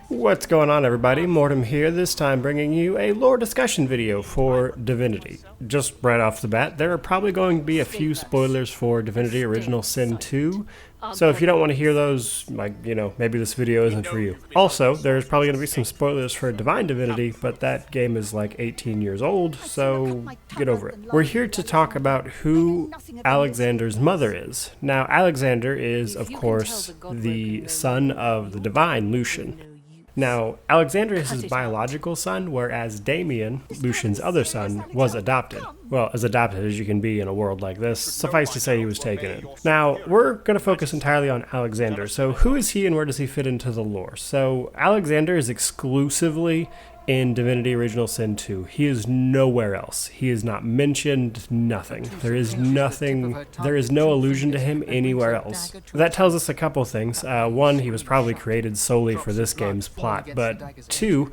What's going on, everybody? Mortem here, this time bringing you a lore discussion video for Divinity. Just right off the bat, there are probably going to be a few spoilers for Divinity Original Sin 2, so if you don't want to hear those, maybe this video isn't for you. Also, there's probably going to be some spoilers for Divine Divinity, but that game is like 18 years old, so get over it. We're here to talk about who Alexander's mother is. Now, Alexander is, of course, the son of the divine Lucian. Now, Alexander is his biological son, whereas Damien, Lucian's other son, was adopted. Well, as adopted as you can be in a world like this, suffice to say he was taken in. Now, we're going to focus entirely on Alexander. So who is he and where does he fit into the lore? So Alexander is exclusively in Divinity Original Sin 2. He is nowhere else. He is not mentioned, nothing. There is no allusion to him anywhere else. That tells us a couple things. One, he was probably created solely for this game's plot, but two,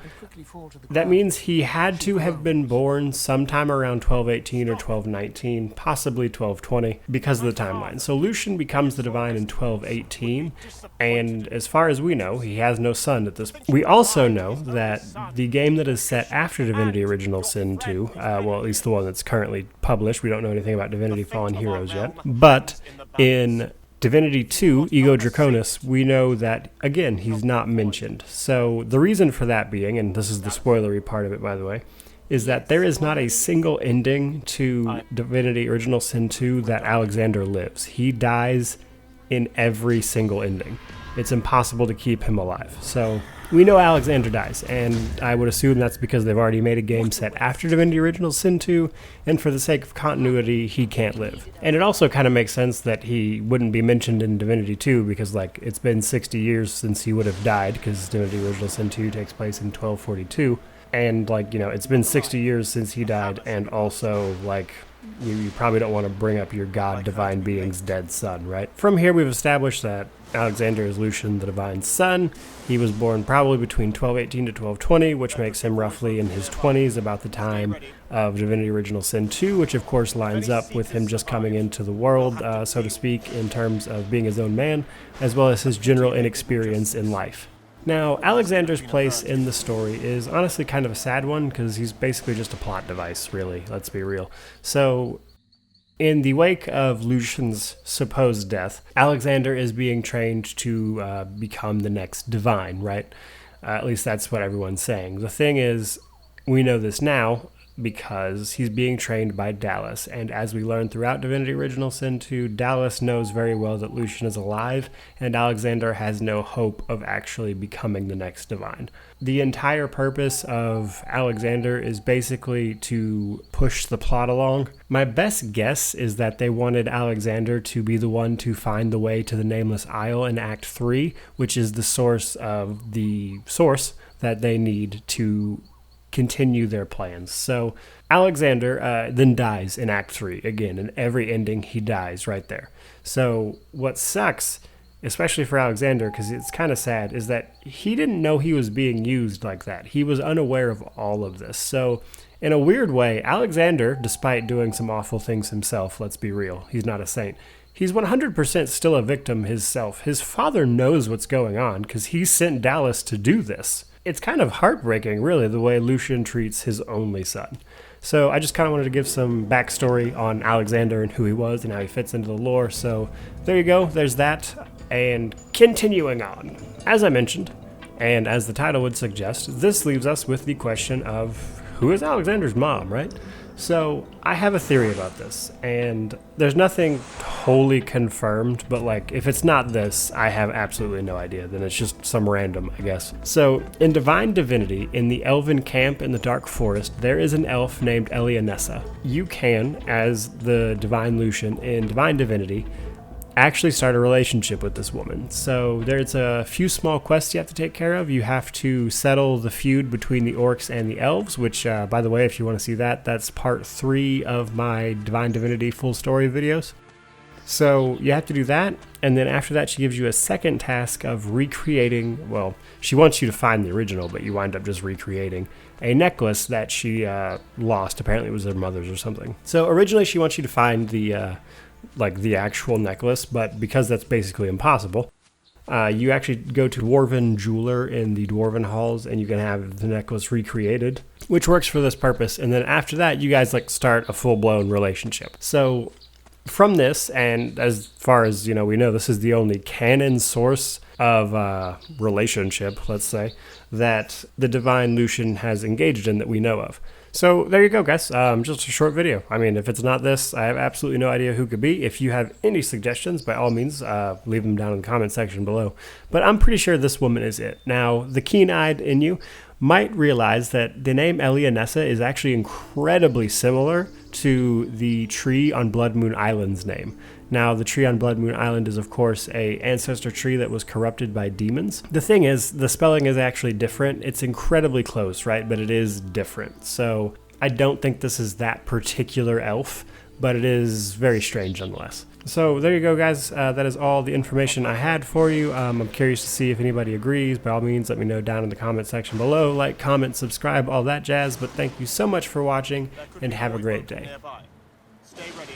that means he had to have been born sometime around 1218 or 1219, possibly 1220, because of the timeline. So Lucian becomes the divine in 1218, and as far as we know, he has no son at this point. We also know that the game that is set after Divinity Original Sin 2, well, at least the one that's currently published, we don't know anything about Divinity Fallen Heroes yet, but in Divinity 2, Ego Draconis, we know that, again, he's not mentioned. So the reason for that being, and this is the spoilery part of it, by the way, is that there is not a single ending to Divinity Original Sin 2 that Alexander lives. He dies in every single ending. It's impossible to keep him alive. So we know Alexander dies, and I would assume that's because they've already made a game set after Divinity Original Sin 2, and for the sake of continuity, he can't live. And it also kind of makes sense that he wouldn't be mentioned in Divinity 2, because it's been 60 years since he would have died, because Divinity Original Sin 2 takes place in 1242, and it's been 60 years since he died, and also you probably don't want to bring up your god divine being's dead son, right? From here, we've established that Alexander is Lucian, the divine son. He was born probably between 1218 to 1220, which makes him roughly in his 20s, about the time of Divinity Original Sin 2, which of course lines up with him just coming into the world, so to speak, in terms of being his own man, as well as his general inexperience in life. Now, Alexander's place in the story is honestly kind of a sad one, because he's basically just a plot device, really, let's be real. So, in the wake of Lucian's supposed death, Alexander is being trained to become the next divine, right? At least that's what everyone's saying. The thing is, we know this now because he's being trained by Dallas, and as we learn throughout Divinity Original Sin 2, Dallas knows very well that Lucian is alive, and Alexander has no hope of actually becoming the next divine. The entire purpose of Alexander is basically to push the plot along. My best guess is that they wanted Alexander to be the one to find the way to the Nameless Isle in Act 3, which is the source that they need to continue their plans. So Alexander then dies in Act 3. Again, in every ending, he dies right there. So what sucks, especially for Alexander, because it's kind of sad, is that he didn't know he was being used like that. He was unaware of all of this. So in a weird way, Alexander, despite doing some awful things himself, let's be real, he's not a saint, he's 100% still a victim himself. His father knows what's going on because he sent Dallas to do this. It's kind of heartbreaking, really, the way Lucian treats his only son. So I just kind of wanted to give some backstory on Alexander and who he was and how he fits into the lore. So there you go, there's that. And continuing on, as I mentioned, and as the title would suggest, this leaves us with the question of who is Alexander's mom, right? So I have a theory about this, and there's nothing wholly confirmed, but if it's not this, I have absolutely no idea. Then it's just some random, I guess. So in Divine Divinity, in the elven camp in the Dark Forest, there is an elf named Elianessa. You can, as the divine Lucian in Divine Divinity, actually start a relationship with this woman. So there's a few small quests you have to take care of. You have to settle the feud between the orcs and the elves, which, by the way, if you want to see that, that's part 3 of my Divine Divinity full story videos. So you have to do that, and then after that she gives you a second task of recreating, well, she wants you to find the original, but you wind up just recreating a necklace that she lost. Apparently it was her mother's or something. So originally she wants you to find the actual necklace, but because that's basically impossible, You actually go to Dwarven Jeweler in the Dwarven Halls, and you can have the necklace recreated, which works for this purpose. And then after that, you guys like start a full-blown relationship. So from this, and as far as we know, this is the only canon source of relationship, let's say, that the Divine Lucian has engaged in that we know of. So there you go, guys. Just a short video. I mean, if it's not this, I have absolutely no idea who it could be. If you have any suggestions, by all means, leave them down in the comment section below. But I'm pretty sure this woman is it. Now, the keen-eyed in you might realize that the name Elianessa is actually incredibly similar to the tree on Blood Moon Island's name. Now, the tree on Blood Moon Island is, of course, a ancestor tree that was corrupted by demons. The thing is, the spelling is actually different. It's incredibly close, right? But it is different. So I don't think this is that particular elf, but it is very strange nonetheless. So there you go, guys. That is all the information I had for you. I'm curious to see if anybody agrees. By all means, let me know down in the comment section below. Like, comment, subscribe, all that jazz. But thank you so much for watching, and have a great day. Stay ready.